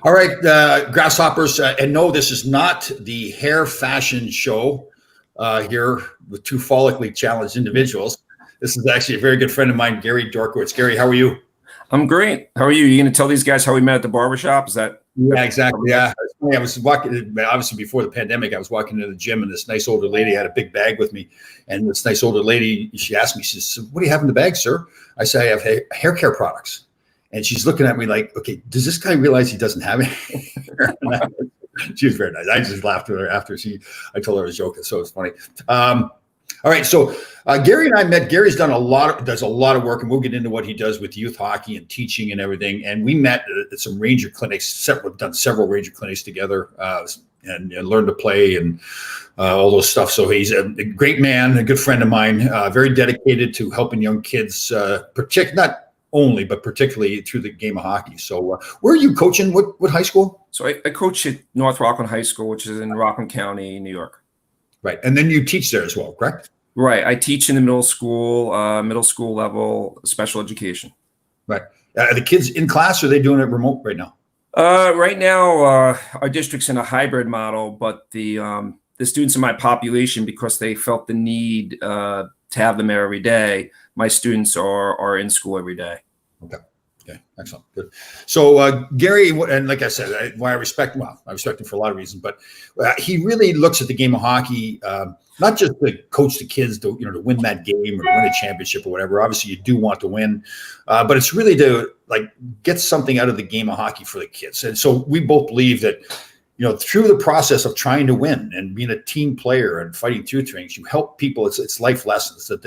All right, grasshoppers, and no, this is not the hair fashion show here with two follically challenged individuals. This is actually a very good friend of mine, Gary Dorkowitz. Gary, how are you? I'm great. How are you? You going to tell these guys how we met at the barbershop? Is that? Yeah, exactly. Yeah. I was walking, obviously before the pandemic, I was walking into the gym and this nice older lady had a big bag with me. And this nice older lady, she asked me, she says, "What do you have in the bag, sir?" I say, "I have hair care products." And she's looking at me like, "Okay, does this guy realize he doesn't have it?" She was very nice. I just laughed at her after I told her I was joking. So it's funny. All right. So Gary and I met. Gary's does a lot of work, and we'll get into what he does with youth hockey and teaching and everything. And we met at some Ranger clinics. We've done several Ranger clinics together and learned to play and all those stuff. So he's a great man, a good friend of mine, very dedicated to helping young kids, not only, but particularly through the game of hockey. So where are you coaching? What high school? So I coach at North Rockland High School, which is in Rockland County, New York. Right. And then you teach there as well, correct? Right. I teach in the middle school level, special education. Right. Are the kids in class, or are they doing it remote right now? Right now, our district's in a hybrid model, but the students in my population, because they felt the need to have them there every day, my students are in school every day. Okay, excellent, good. So Gary, and like I said, I respect him for a lot of reasons, but he really looks at the game of hockey not just to coach the kids to win that game or win a championship or whatever. Obviously, you do want to win, but it's really to get something out of the game of hockey for the kids. And so we both believe that through the process of trying to win and being a team player and fighting through things, you help people. It's life lessons that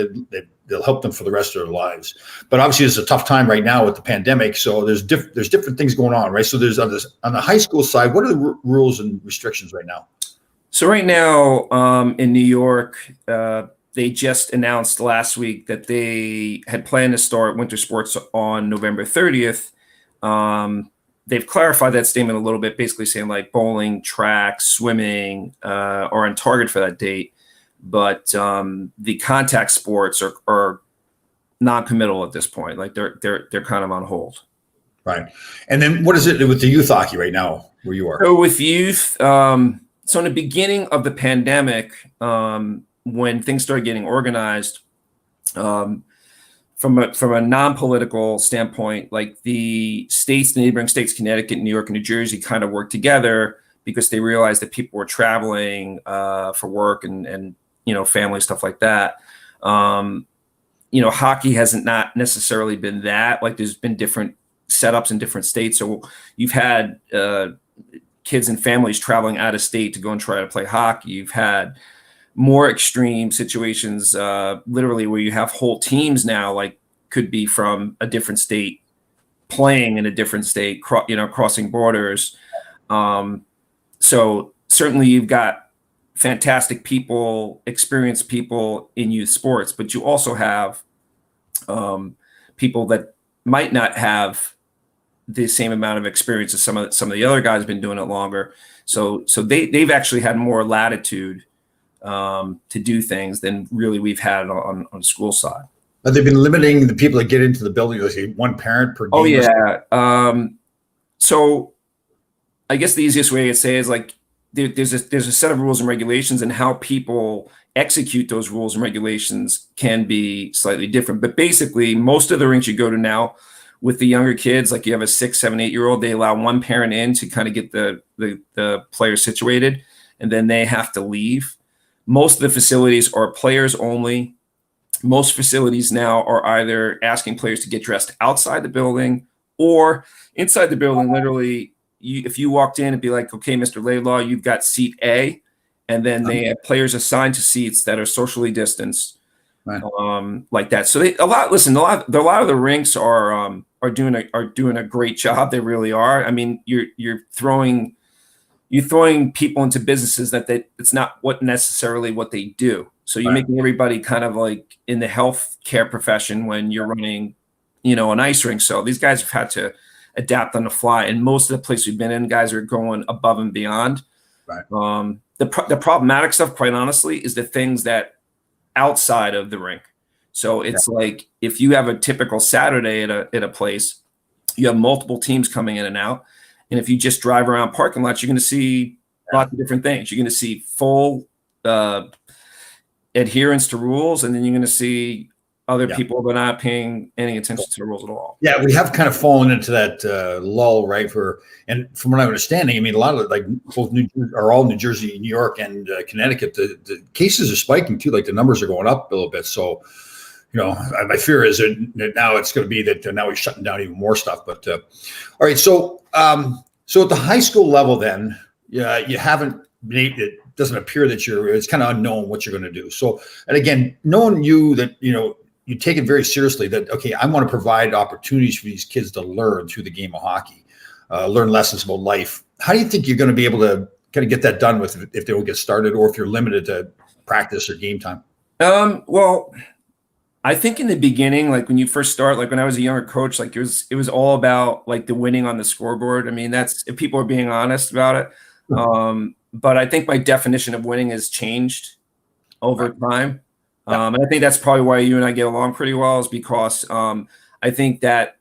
they'll help them for the rest of their lives. But obviously, it's a tough time right now with the pandemic. So there's different things going on, right? So there's on the high school side, what are the rules and restrictions right now? So right now in New York, they just announced last week that they had planned to start winter sports on November 30th. They've clarified that statement a little bit, basically saying like bowling, track, swimming are on target for that date. But the contact sports are non-committal at this point. Like they're kind of on hold. Right. And then what is it with the youth hockey right now where you are? So with youth, so in the beginning of the pandemic, when things started getting organized, from a non-political standpoint, like the neighboring states, Connecticut, New York, and New Jersey kind of worked together because they realized that people were traveling for work and family, stuff like that. Hockey hasn't not necessarily been that. Like there's been different setups in different states. So you've had kids and families traveling out of state to go and try to play hockey. You've had more extreme situations, literally where you have whole teams now, like could be from a different state playing in a different state, crossing borders. So certainly you've got fantastic people, experienced people in youth sports, but you also have people that might not have the same amount of experience as some of the other guys have been doing it longer. So they've actually had more latitude to do things than really we've had on the school side. Have they been limiting the people that get into the building? Like one parent per game? Oh yeah. So I guess the easiest way to say is like there's a set of rules and regulations, and how people execute those rules and regulations can be slightly different. But basically, most of the rinks you go to now with the younger kids, like you have a 6, 7, 8-year-old, they allow one parent in to kind of get the players situated, and then they have to leave. Most of the facilities are players only. Most facilities now are either asking players to get dressed outside the building or inside the building. Literally, if you walked in, it'd be like, "Okay, Mr. Laidlaw, you've got seat A," and then they have players assigned to seats that are socially distanced, right. Like that. So a lot of the rinks are doing a great job. They really are. I mean, you're throwing people into businesses that it's not necessarily what they do. So you're making everybody kind of like in the healthcare profession when you're running, an ice rink. So these guys have had to adapt on the fly. And most of the places we've been in, guys are going above and beyond. Right. The problematic stuff, quite honestly, is the things that outside of the rink. So it's like if you have a typical Saturday at a place, you have multiple teams coming in and out. And if you just drive around parking lots, you're going to see lots of different things. You're going to see full adherence to rules, and then you're going to see other people that are not paying any attention to the rules at all. Yeah, we have kind of fallen into that lull, right? And from what I'm understanding, I mean, a lot of like both New Jersey, New York, and Connecticut, the cases are spiking too. Like the numbers are going up a little bit. So, my fear is that now it's going to be that now we're shutting down even more stuff. But all right, so at the high school level, then you haven't been able. It doesn't appear that it's kind of unknown what you're going to do. So, and again, knowing you that you take it very seriously that, okay, I want to provide opportunities for these kids to learn through the game of hockey, learn lessons about life. How do you think you're going to be able to kind of get that done if they don't get started, or if you're limited to practice or game time? Well, I think in the beginning, like when you first start, like when I was a younger coach, like it was all about like the winning on the scoreboard. I mean, that's if people are being honest about it. But I think my definition of winning has changed over time. And I think that's probably why you and I get along pretty well, is because I think that,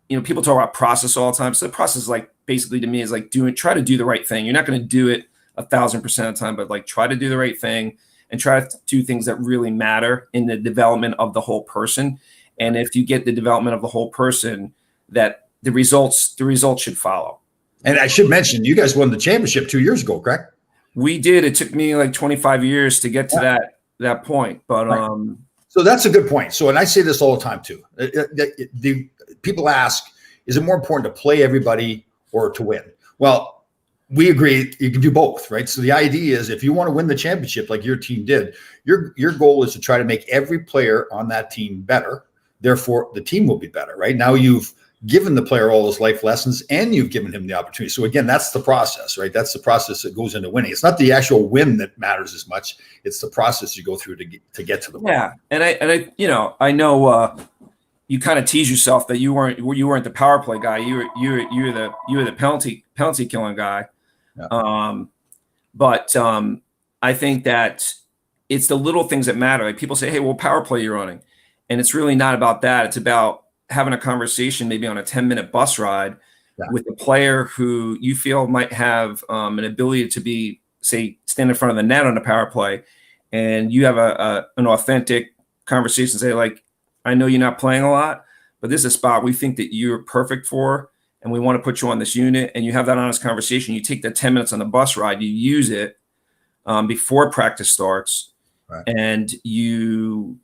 people talk about process all the time. So the process, like basically to me, is like try to do the right thing. You're not going to do it 1,000% of the time, but like try to do the right thing and try to do things that really matter in the development of the whole person. And if you get the development of the whole person, that the results should follow. And I should mention, you guys won the championship 2 years ago, correct? We did. It took me like 25 years to get to that point, but so that's a good point. So, and I say this all the time too. The people ask, is it more important to play everybody or to win? Well, we agree you can do both, right? So the idea is, if you want to win the championship like your team did, your goal is to try to make every player on that team better. Therefore, the team will be better, right? Now you've given the player all those life lessons and you've given him the opportunity. So again, that's the process, right? That's the process that goes into winning. It's not the actual win that matters as much. It's the process you go through to get to the win. Yeah. And I know you kind of tease yourself that you weren't the power play guy. You were the penalty killing guy. Yeah. But I think that it's the little things that matter. Like people say, hey, well, power play you're running. And it's really not about that. It's about having a conversation maybe on a 10-minute bus ride with a player who you feel might have an ability to be, say, stand in front of the net on a power play, and you have an authentic conversation. Say, like, I know you're not playing a lot, but this is a spot we think that you're perfect for, and we want to put you on this unit. And you have that honest conversation. You take the 10 minutes on the bus ride, you use it before practice starts, and you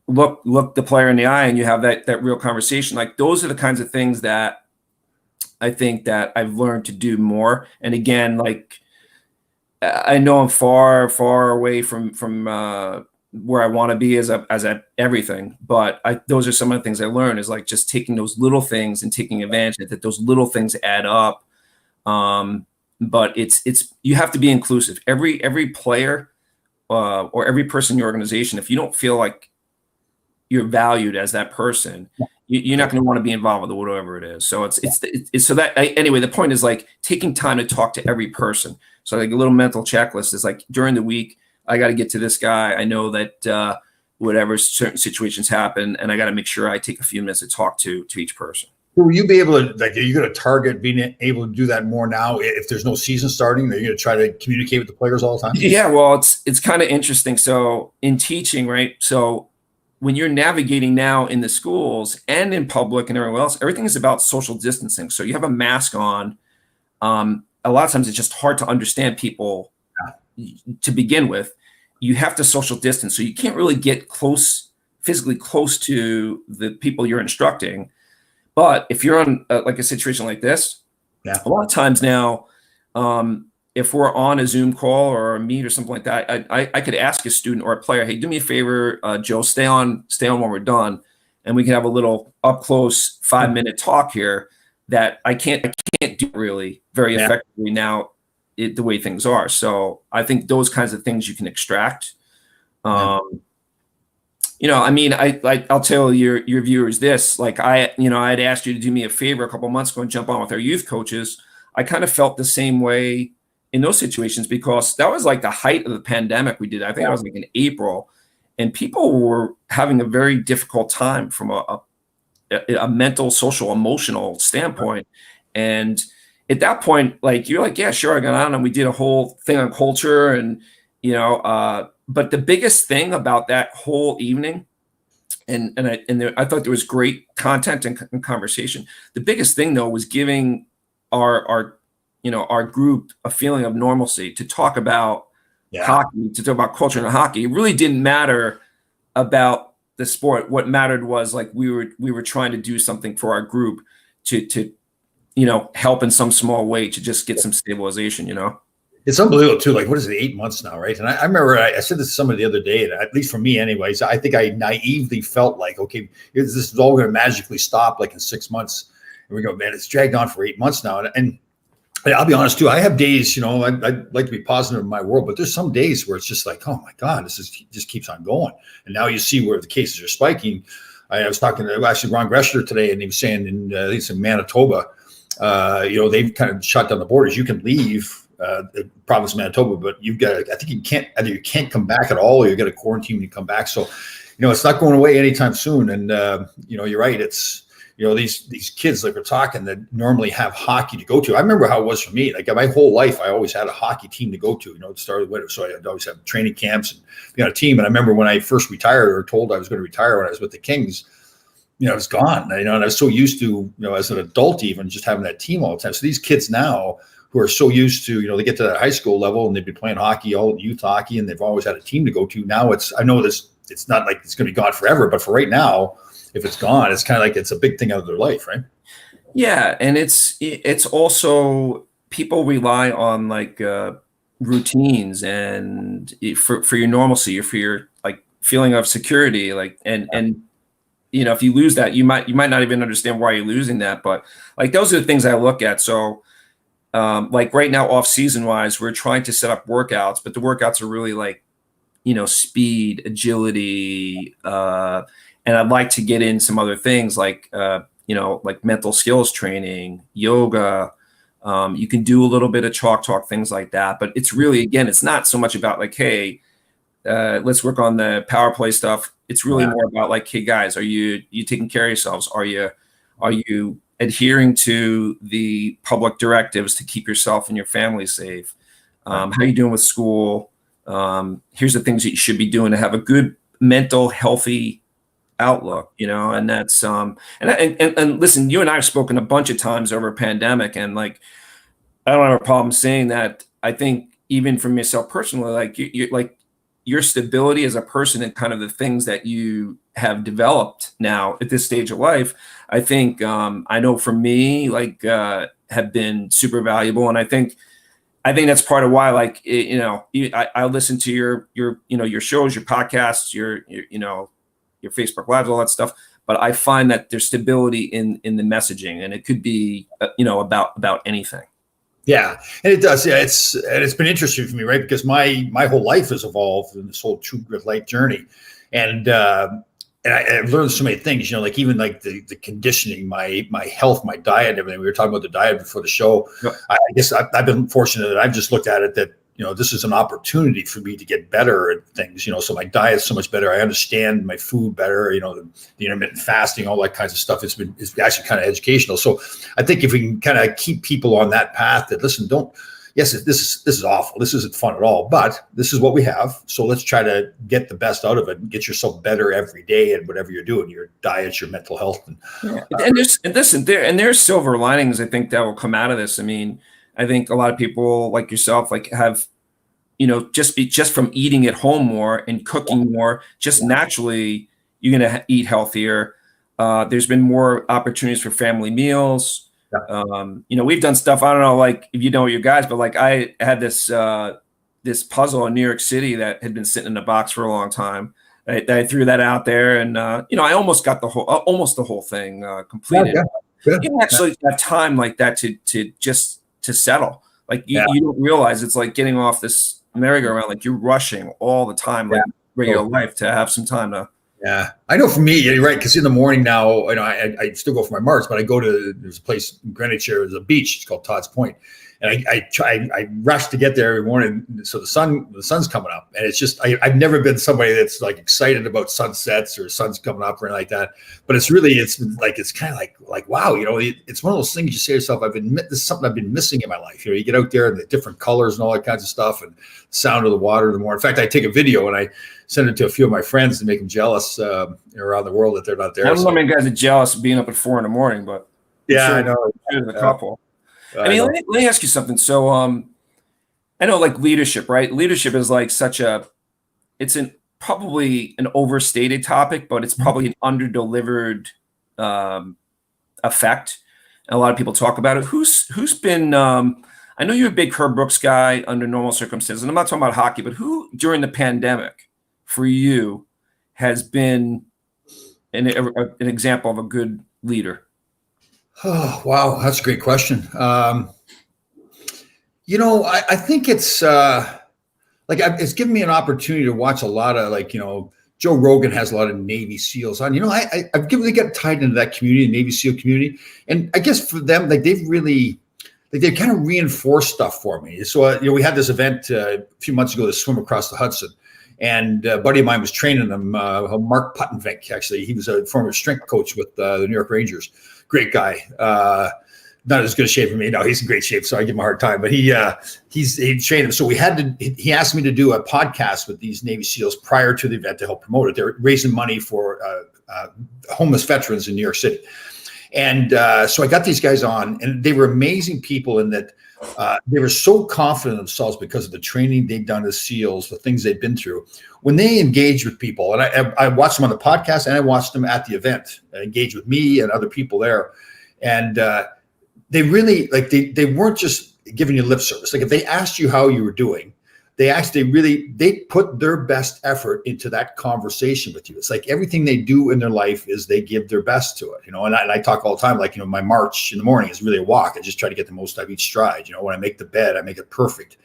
look the player in the eye, and you have that real conversation. Like those are the kinds of things that I think that I've learned to do more. And again, like I know I'm far, far away from where I want to be as a everything, but those are some of the things I learned, is like just taking those little things and taking advantage of that those little things add up. But it's you have to be inclusive. Every player or every person in your organization, if you don't feel like you're valued as that person, you're not going to want to be involved with whatever it is. So it's so that anyway, the point is like taking time to talk to every person. So like a little mental checklist is like during the week, I got to get to this guy. I know that whatever certain situations happen, and I got to make sure I take a few minutes to talk to each person. Will you be able to, like, are you going to target being able to do that more now if there's no season starting? Are you going to try to communicate with the players all the time? Yeah, well, it's kind of interesting. So in teaching, right? So when you're navigating now in the schools and in public and everywhere else, everything is about social distancing. So you have a mask on. A lot of times it's just hard to understand people to begin with. You have to social distance. So you can't really get physically close to the people you're instructing. But if you're on like a situation like this, a lot of times now, if we're on a Zoom call or a meet or something like that, I could ask a student or a player, hey, do me a favor, Joe, stay on when we're done, and we can have a little up close 5-minute talk here that I can't do really very effectively now the way things are. So I think those kinds of things you can extract. I mean, I'll tell your viewers this, like I'd asked you to do me a favor a couple of months ago and jump on with our youth coaches. I kind of felt the same way in those situations because that was like the height of the pandemic we did. I think it was like in April, and people were having a very difficult time from a mental, social, emotional standpoint. And at that point, like you're like, yeah, sure, I got on and we did a whole thing on culture and but the biggest thing about that whole evening, I thought there was great content and conversation. The biggest thing though was giving our group a feeling of normalcy to talk about hockey, to talk about culture and hockey. It really didn't matter about the sport. What mattered was like we were trying to do something for our group to help in some small way to just get some stabilization. It's unbelievable too. Like, what is it, 8 months now, right? And I remember I said this to somebody the other day, and at least for me anyways, I think I naively felt like, okay, this is all going to magically stop like in 6 months. And we go, man, it's dragged on for 8 months now. And I'll be honest too, I have days, I'd like to be positive in my world, but there's some days where it's just like, oh my God, just keeps on going. And now you see where the cases are spiking. I was talking to actually Ron Greshler today, and he was saying he's in Manitoba, they've kind of shut down the borders. You can leave the province of Manitoba, but I think you can't come back at all, or you got to quarantine when you come back. So, it's not going away anytime soon. And, you're right. It's, these kids like we're talking that normally have hockey to go to. I remember how it was for me. Like my whole life, I always had a hockey team to go to, it started with winter. So I'd always have training camps and be on a team. And I remember when I first retired or told I was going to retire when I was with the Kings, it was gone, and I was so used to, as an adult, even just having that team all the time. So these kids now who are so used to, they get to that high school level and they've been playing hockey, all youth hockey, and they've always had a team to go to. Now I know it's not like it's going to be gone forever, but for right now, if it's gone, it's kind of like it's a big thing out of their life, right? Yeah, and it's also people rely on like routines and for your normalcy or for your like feeling of security, like and if you lose that, you might not even understand why you're losing that. But like those are the things I look at. So like right now, off season wise, we're trying to set up workouts, but the workouts are really like speed, agility. And I'd like to get in some other things like, like mental skills training, yoga. You can do a little bit of chalk talk, things like that. But it's really, again, it's not so much about like, hey, let's work on the power play stuff. It's really more about like, hey guys, are you taking care of yourselves? Are you adhering to the public directives to keep yourself and your family safe? How are you doing with school? Here's the things that you should be doing to have a good mental, healthy outlook, and that's and listen, you and I have spoken a bunch of times over a pandemic, and like I don't have a problem saying that. I think even for myself personally, like you like your stability as a person and kind of the things that you have developed now at this stage of life, I think I know for me, like have been super valuable, and I think that's part of why, like I listen to your your shows, your podcasts, your Facebook Lives, all that stuff. But I find that there's stability in the messaging, and it could be, about anything. Yeah, and it does. Yeah, it's been interesting for me, right? Because my whole life has evolved in this whole True Grit Life journey, and I've learned so many things. Like even like the conditioning, my health, my diet, everything. We were talking about the diet before the show. Yep. I guess I've been fortunate that I've just looked at it that this is an opportunity for me to get better at things, so my diet's so much better. I understand my food better, the intermittent fasting, all that kinds of stuff. It's actually kind of educational. So I think if we can kind of keep people on that path that, listen, this is awful. This isn't fun at all, but this is what we have. So let's try to get the best out of it and get yourself better every day at whatever you're doing, your diet, your mental health. And there's silver linings, I think, that will come out of this. I mean, I think a lot of people like yourself, like have, just from eating at home more and cooking more, just naturally, you're going to eat healthier. There's been more opportunities for family meals. We've done stuff. I don't know, like if you know your guys, but like I had this puzzle in New York City that had been sitting in a box for a long time. I threw that out there, and I almost got the whole thing completed. You can actually have time like that to settle. Like you don't realize it's like getting off this merry-go-round. Like you're rushing all the time, like regular life, to have some time to. Yeah, I know for me, you're right. Because in the morning now, I still go for my marks, but there's a place in Greenwich here, there's a beach. It's called Todd's Point. And I rush to get there every morning. So the sun's coming up, and it's just, I've never been somebody that's like excited about sunsets or sun's coming up or anything like that. But it's kind of like, wow, it's one of those things you say to yourself, this is something I've been missing in my life. You get out there and the different colors and all that kinds of stuff, and sound of the water in the morning. In fact, I take a video and I send it to a few of my friends to make them jealous around the world that they're not there. I don't know how many guys are jealous of being up at 4 a.m, but yeah, sure, I know. There's a couple. I mean, let me ask you something. So, I know like leadership, right? Leadership is like it's probably an overstated topic, but it's probably an under-delivered effect. And a lot of people talk about it. Who's been? I know you're a big Herb Brooks guy under normal circumstances, and I'm not talking about hockey, but who during the pandemic for you has been an example of a good leader? Oh, wow. That's a great question. I think it's it's given me an opportunity to watch a lot of Joe Rogan has a lot of Navy SEALs on. I've got tied into that community, the Navy SEAL community. And I guess for them, they've kind of reinforced stuff for me. So, we had this event a few months ago to swim across the Hudson. And a buddy of mine was training them, Mark Puttenvink, actually. He was a former strength coach with the New York Rangers. Great guy. Not as good a shape as me. No, he's in great shape, so I give him a hard time. But he trained him. So he asked me to do a podcast with these Navy SEALs prior to the event to help promote it. They're raising money for homeless veterans in New York City. And so I got these guys on, and they were amazing people in that they were so confident in themselves because of the training they'd done as SEALs, the things they'd been through. When they engage with people, and I watched them on the podcast and I watched them at the event, engage with me and other people there. And they really, they weren't just giving you lip service. Like if they asked you how you were doing, they put their best effort into that conversation with you. It's like everything they do in their life is they give their best to it, and I talk all the time, my march in the morning is really a walk. I just try to get the most out of each stride. When I make the bed, I make it perfect.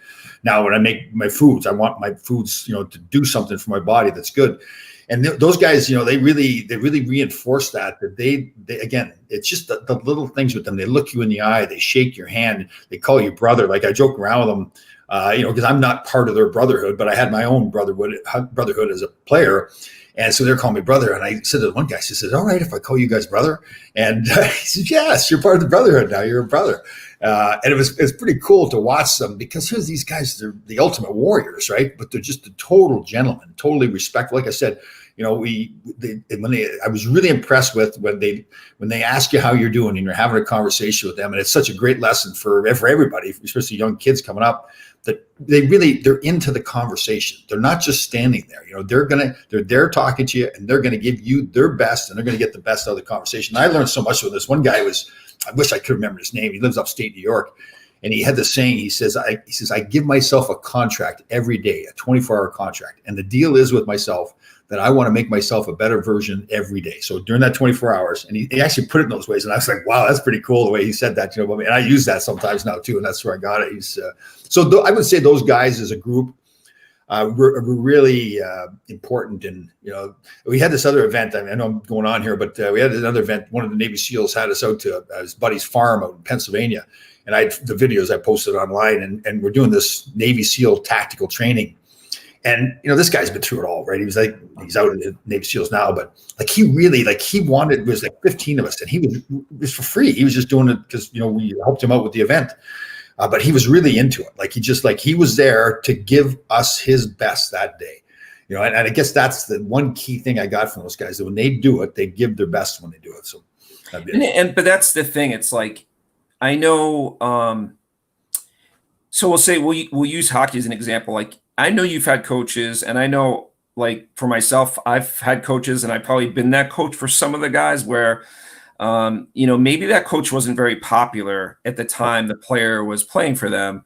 Now, when I make my foods, I want my foods, to do something for my body that's good. And those guys, they really reinforce that they again, it's just the little things with them. They look you in the eye, they shake your hand, they call you brother. Like I joke around with them, because I'm not part of their brotherhood, but I had my own brotherhood as a player. And so they're calling me brother. And I said to one guy, she says, all right, if I call you guys brother? And he said, yes, you're part of the brotherhood now. You're a brother. And it's pretty cool to watch them because here's these guys, they're the ultimate warriors, right? But they're just a total gentleman, totally respectful. Like I said, I was really impressed with when they ask you how you're doing and you're having a conversation with them. And it's such a great lesson for everybody, especially young kids coming up, that they're into the conversation. They're not just standing there. They're there talking to you, and they're going to give you their best, and they're going to get the best out of the conversation. I learned so much with this. One guy I wish I could remember his name. He lives upstate New York, and he had this saying. He says, I give myself a contract every day, a 24-hour contract. And the deal is with myself that I want to make myself a better version every day. So during that 24 hours, and he actually put it in those ways. And I was like, wow, that's pretty cool the way he said that, and I use that sometimes now too. And that's where I got it. I would say those guys as a group were really important. And, we had this other event. I know I'm going on here, but we had another event. One of the Navy SEALs had us out to his buddy's farm out in Pennsylvania. And the videos I posted online, and we're doing this Navy SEAL tactical training. And, this guy's been through it all, right? He's out in the Navy SEALs now, but it was 15 of us, and it was for free. He was just doing it because, we helped him out with the event. But he was really into it. He was there to give us his best that day, and I guess that's the one key thing I got from those guys, that when they do it, they give their best when they do it. So, but that's the thing. It's like, I know, so we'll use hockey as an example. Like, I know you've had coaches, and I know, like, for myself, I've had coaches, and I've probably been that coach for some of the guys where, maybe that coach wasn't very popular at the time the player was playing for them.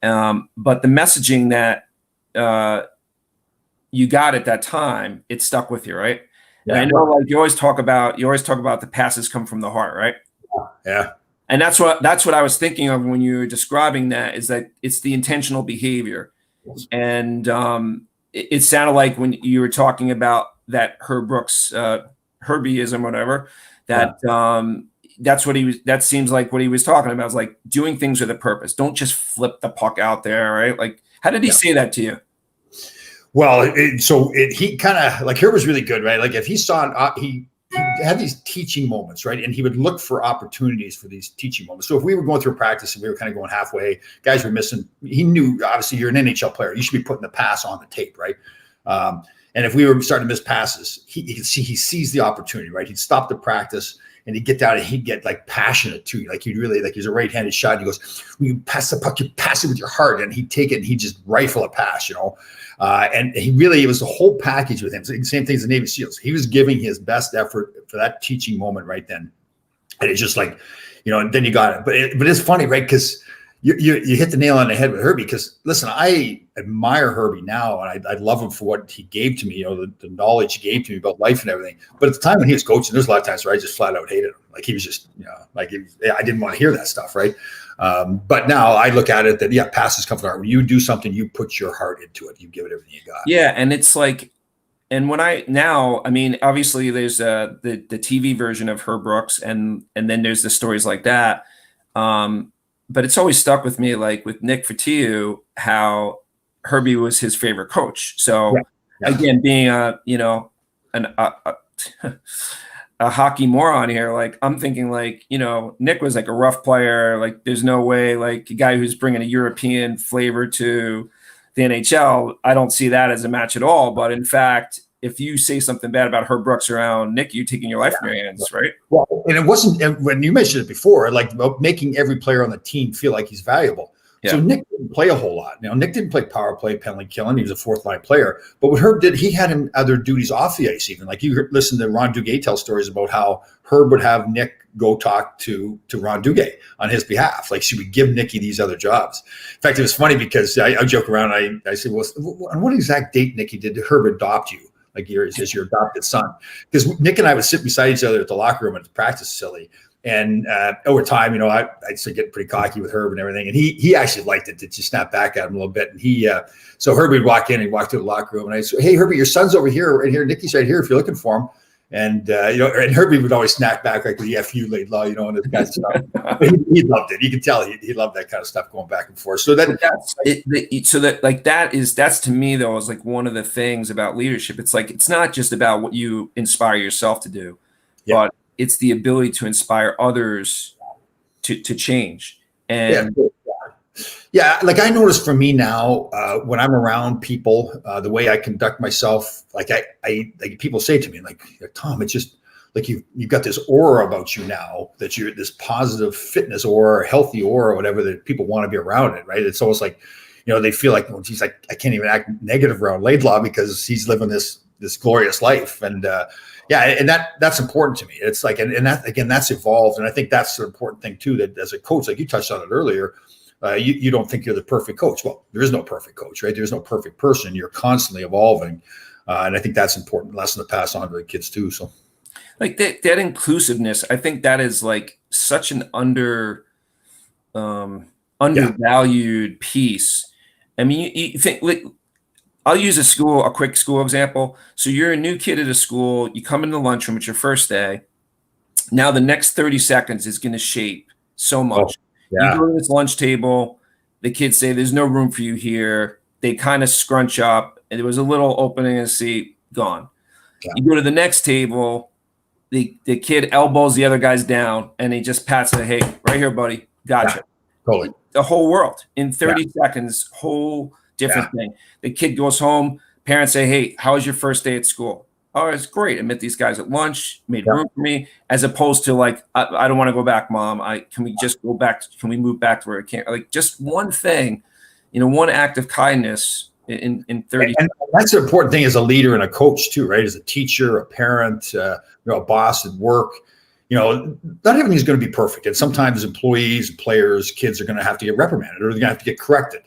But the messaging that you got at that time, it stuck with you, right? Yeah. And I know, like, you always talk about the passes come from the heart, right? Yeah. And that's what I was thinking of when you were describing that, is that it's the intentional behavior. And it sounded like when you were talking about that Herb Brooks Herbieism, whatever. That that's what he was. That seems like what he was talking about. Is like doing things with a purpose. Don't just flip the puck out there, right? Like, how did he say that to you? Well, he kind of like Herb was really good, right? Like if he saw he had these teaching moments, right? And he would look for opportunities for these teaching moments. So if we were going through practice and we were kind of going halfway, guys were missing, he knew, obviously you're an NHL player. You should be putting the pass on the tape, right? And if we were starting to miss passes, he sees the opportunity, right? He'd stop the practice and he'd get down and he'd get like passionate too. Like he'd really, like he's a right-handed shot. And he goes, when you pass the puck, you pass it with your heart. And he'd take it and he'd just rifle a pass, you know? And it was the whole package with him. So same thing as the Navy SEALs. He was giving his best effort for that teaching moment right then. And it's just like, you know, and then you got it. But it's funny, right? Because you hit the nail on the head with Herbie. Because listen, I admire Herbie now, and I love him for what he gave to me. You know, the knowledge he gave to me about life and everything. But at the time when he was coaching, there's a lot of times where I just flat out hated him. Like he was just, you know, like I didn't want to hear that stuff, right? But now I look at it that passes come from the heart. When you do something, you put your heart into it. You give it everything you got. Yeah, and it's like, and when I mean, obviously there's the TV version of Herb Brooks, and then there's the stories like that. But it's always stuck with me, like with Nick Fotiu, how Herbie was his favorite coach. So again, being a hockey moron here, like I'm thinking like, you know, Nick was like a rough player. Like there's no way, like a guy who's bringing a European flavor to the NHL, I don't see that as a match at all. But in fact, if you say something bad about Herb Brooks around Nick, you're taking your life in your hands, right? Well, and it wasn't, when you mentioned it before, like about making every player on the team feel like he's valuable. Yeah. So Nick didn't play a whole lot. You know, Nick didn't play power play, penalty killing. He was a fourth line player. But what Herb did, he had him other duties off the ice even. Like you listen to Ron Duguay tell stories about how Herb would have Nick go talk to Ron Duguay on his behalf. Like she would give Nicky these other jobs. In fact, it was funny because I joke around. I said, well, on what exact date, Nicky, did Herb adopt you? Like as your adopted son? Because Nick and I would sit beside each other at the locker room at the practice facility. And over time, you know, I'd start getting pretty cocky with Herb and everything. And he actually liked it to just snap back at him a little bit. And so Herbie would walk in and walk to the locker room. And I said, hey, Herbie, your son's over here. And here, Nicky's right here if you're looking for him. And, you know, and Herbie would always snap back like the FU laid low, you know, and this kind of stuff. He loved it. You can tell he loved that kind of stuff going back and forth. So that's to me, though, is like one of the things about leadership. It's like, it's not just about what you inspire yourself to do, but it's the ability to inspire others to change. And yeah, like I notice for me now, when I'm around people, the way I conduct myself, like like people say to me, like, Tom, it's just like you've got this aura about you now, that you're this positive fitness aura, healthy aura, whatever, that people want to be around it, right? It's almost like, you know, they feel like, well, geez, I can't even act negative around Laidlaw because he's living this glorious life. And and that's important to me. It's like, and that, again, that's evolved. And I think that's the important thing too, that as a coach, like you touched on it earlier, you don't think you're the perfect coach. Well, there is no perfect coach, right? There's no perfect person. You're constantly evolving. And I think that's an important lesson to pass on to the kids too. So like that inclusiveness, I think that is like such an undervalued piece. I mean, you think, like, I'll use a quick school example. So you're a new kid at a school, you come in the lunchroom, it's your first day. Now the next 30 seconds is going to shape so much. You go to this lunch table, the kids say, there's no room for you here. They kind of scrunch up, and there was a little opening in the seat, gone. Yeah. You go to the next table, the kid elbows the other guys down, and he just pats it, hey, right here, buddy, gotcha. Yeah, totally. The whole world in 30 seconds, whole different thing. The kid goes home, parents say, hey, how was your first day at school? Oh, it's great. I met these guys at lunch, made room for me, as opposed to like, I don't want to go back, Mom. Can we just go back? Can we move back to where I can't? Like just one thing, you know, one act of kindness in 30. And that's the important thing as a leader and a coach too, right? As a teacher, a parent, you know, a boss at work, you know, not everything's going to be perfect. And sometimes employees, players, kids are going to have to get reprimanded, or they're going to have to get corrected.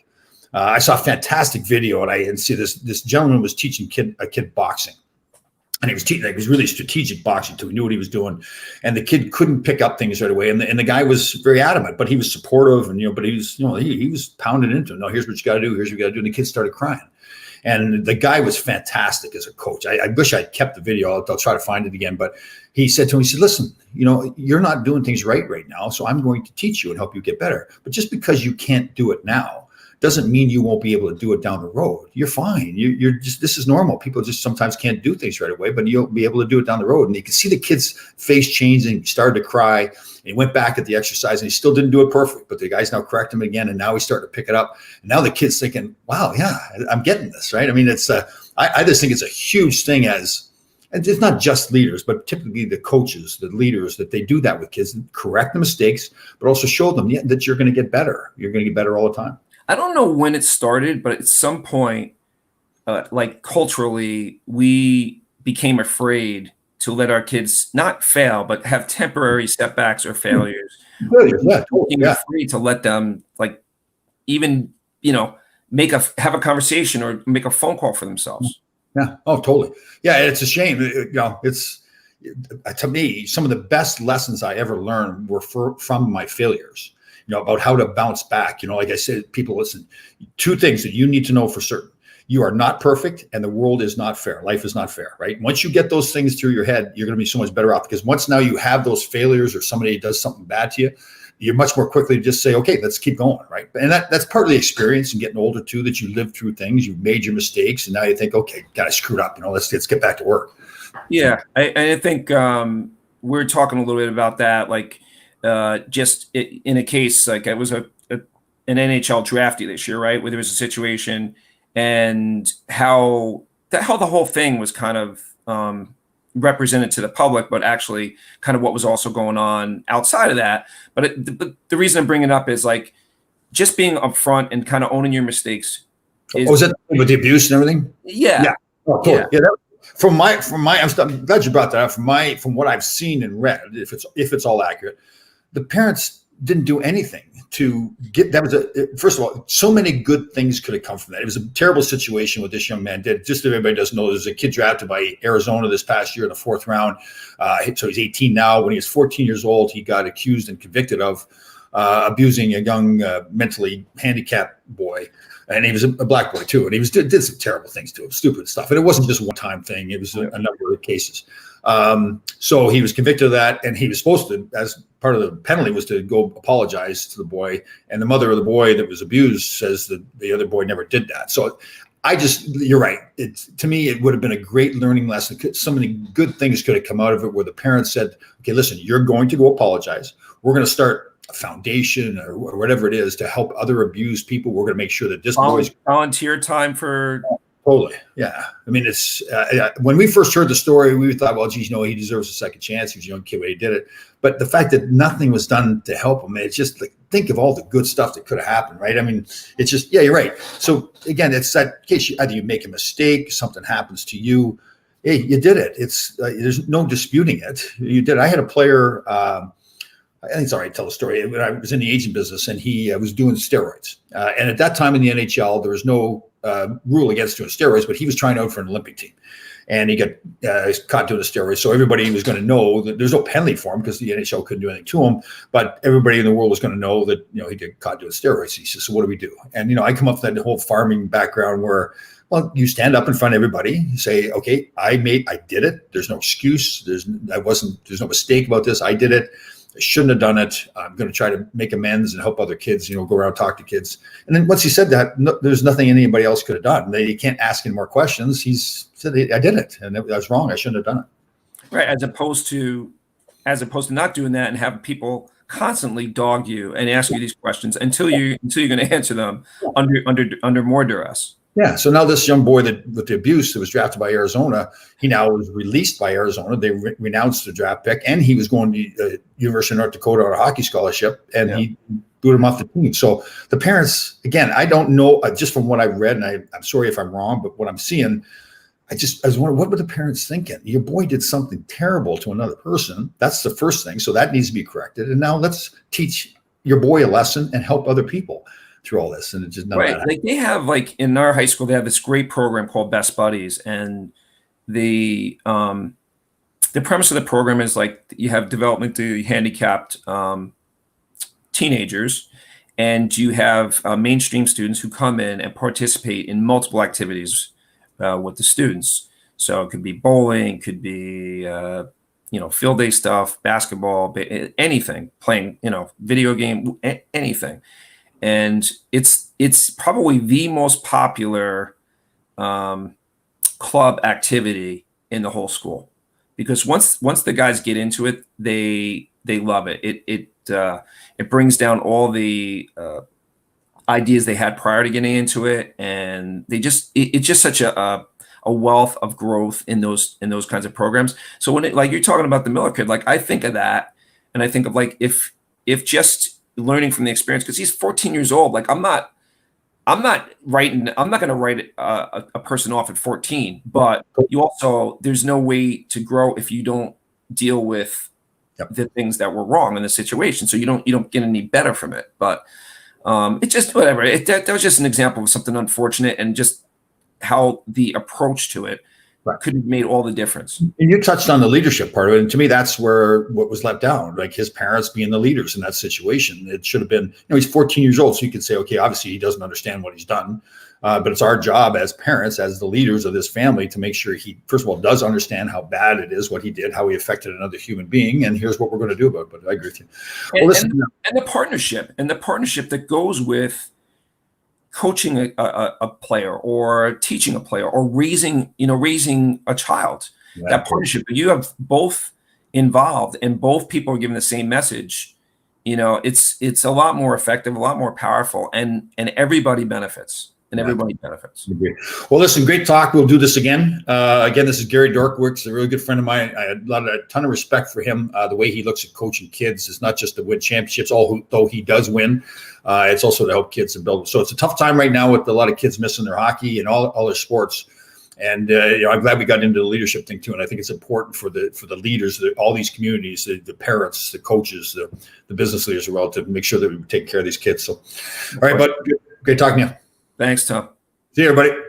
I saw a fantastic video, and see this gentleman was teaching a kid boxing. And he was teaching, like, it was really strategic boxing too. He knew what he was doing, and the kid couldn't pick up things right away. And the guy was very adamant, but he was supportive, and but he was, he was pounding into him. No, here's what you got to do. Here's what you got to do. And the kid started crying, And the guy was fantastic as a coach. I wish I'd kept the video. I'll try to find it again. But he said to me, he said, listen, you're not doing things right now. So I'm going to teach you and help you get better. But just because you can't do it now doesn't mean you won't be able to do it down the road. You're fine. You're just, this is normal. People just sometimes can't do things right away, but you'll be able to do it down the road. And you can see the kid's face changing. He started to cry, and he went back at the exercise, and he still didn't do it perfect, but the guys now correct him again. And now he's starting to pick it up. And now the kid's thinking, wow, yeah, I'm getting this, right? I mean, it's, I just think it's a huge thing and it's not just leaders, but typically the coaches, the leaders, that they do that with kids and correct the mistakes, but also show them that you're going to get better. You're going to get better all the time. I don't know when it started, but at some point, like culturally, we became afraid to let our kids not fail, but have temporary setbacks or failures. Being afraid to let them, like, even, have a conversation or make a phone call for themselves. Yeah. Oh, totally. Yeah. It's a shame. It's, to me, some of the best lessons I ever learned were from my failures. About how to bounce back. Like I said, people, listen, 2 things that you need to know for certain. You are not perfect, and the world is not fair. Life is not fair, right? Once you get those things through your head, you're going to be so much better off, because once now you have those failures or somebody does something bad to you, you're much more quickly to just say, okay, let's keep going, right? And that's partly experience and getting older too, that you lived through things, you've made your mistakes, and now you think, okay, God, I screwed up. Let's get back to work. Yeah, I think we're talking a little bit about that, like, just in a case, like, I was an NHL draftee this year, right, where there was a situation, and how the whole thing was kind of represented to the public, but actually kind of what was also going on outside of that. But the reason I'm bringing it up is, like, just being upfront and kind of owning your mistakes. Was it with the abuse and everything? Yeah. Yeah. Oh, totally. Yeah. From my, I'm glad you brought that up. From what I've seen and read, if it's all accurate, the parents didn't do anything to get, first of all, so many good things could have come from that. It was a terrible situation what this young man did. Just so everybody doesn't know, there's a kid drafted by Arizona this past year in the 4th round. So he's 18 now. When he was 14 years old, he got accused and convicted of abusing a young mentally handicapped boy. And he was a black boy too. And he did some terrible things to him, stupid stuff. And it wasn't just a one-time thing. It was a number of cases. So he was convicted of that, and he was supposed to, as part of the penalty, was to go apologize to the boy. And the mother of the boy that was abused says that the other boy never did that. So you're right. To me, it would have been a great learning lesson. So many good things could have come out of it, where the parents said, okay, listen, you're going to go apologize. We're going to start a foundation or whatever it is to help other abused people. We're going to make sure that this boy's volunteer time for. Totally. Yeah. I mean, it's when we first heard the story, we thought, well, geez, he deserves a second chance. He was a young kid when he did it. But the fact that nothing was done to help him, it's just like, think of all the good stuff that could have happened, right? I mean, it's just, yeah, you're right. So again, it's that case, either you make a mistake, something happens to you. Hey, you did it. It's there's no disputing it. You did. I had a player, I think it's all right to tell the story. When I was in the agent business, and he was doing steroids. And at that time in the NHL, there was no rule against doing steroids, but he was trying out for an Olympic team, and he got caught doing the steroids. So everybody was going to know that there's no penalty for him, because the NHL couldn't do anything to him. But everybody in the world was going to know that he got caught doing steroids. He says, "So what do we do?" And I come up with that whole farming background where, well, you stand up in front of everybody, you say, "Okay, I did it. There's no excuse. There's no mistake about this. I did it. I shouldn't have done it. I'm going to try to make amends and help other kids, go around, talk to kids." And then once he said that, there's nothing anybody else could have done. They can't ask any more questions. He said, I did it, and I was wrong. I shouldn't have done it. Right. As opposed to not doing that and have people constantly dog you and ask you these questions until you're going to answer them under more duress. Yeah. So now this young boy with the abuse that was drafted by Arizona, he now was released by Arizona. They renounced the draft pick, and he was going to University of North Dakota on a hockey scholarship, and he booted him off the team. So the parents, again, I don't know, just from what I've read, and I'm sorry if I'm wrong, but what I'm seeing, I was wondering, what were the parents thinking? Your boy did something terrible to another person. That's the first thing. So that needs to be corrected. And now let's teach your boy a lesson and help other people through all this. And it's just right. Like they have, like in our high school, they have this great program called Best Buddies, and the premise of the program is like you have developmentally handicapped teenagers, and you have mainstream students who come in and participate in multiple activities with the students. So it could be bowling, could be field day stuff, basketball, anything, playing video game, anything. And it's probably the most popular club activity in the whole school, because once the guys get into it, they love it. It brings down all the ideas they had prior to getting into it, and it's just such a wealth of growth in those kinds of programs. So when like you're talking about the Miller kid, like I think of that, and I think of like if just learning from the experience, because he's 14 years old. Like I'm not going to write a person off at 14, but there's no way to grow if you don't deal with the things that were wrong in the situation. So you don't get any better from it. But it's just whatever. That was just an example of something unfortunate, and just how the approach to it could have made all the difference. And you touched on the leadership part of it. And to me, that's what was let down, like his parents being the leaders in that situation. It should have been, he's 14 years old. So you could say, okay, obviously he doesn't understand what he's done. But it's our job as parents, as the leaders of this family, to make sure he, first of all, does understand how bad it is, what he did, how he affected another human being. And here's what we're going to do about it. But I agree with you. Well, and the partnership that goes with coaching a player, or teaching a player, or raising a child. That partnership, you have both involved and both people are given the same message. It's a lot more effective, a lot more powerful, and everybody benefits. Well, listen, great talk. We'll do this again. Again, this is Gary Dorkworks, a really good friend of mine. I had a ton of respect for him. The way he looks at coaching kids is not just to win championships, although he does win. It's also to help kids and build. So it's a tough time right now with a lot of kids missing their hockey and all their sports. And I'm glad we got into the leadership thing too. And I think it's important for the leaders, all these communities, the parents, the coaches, the business leaders as well, to make sure that we take care of these kids. So, all right, bud, great talking to you. Thanks, Tom. See you, everybody.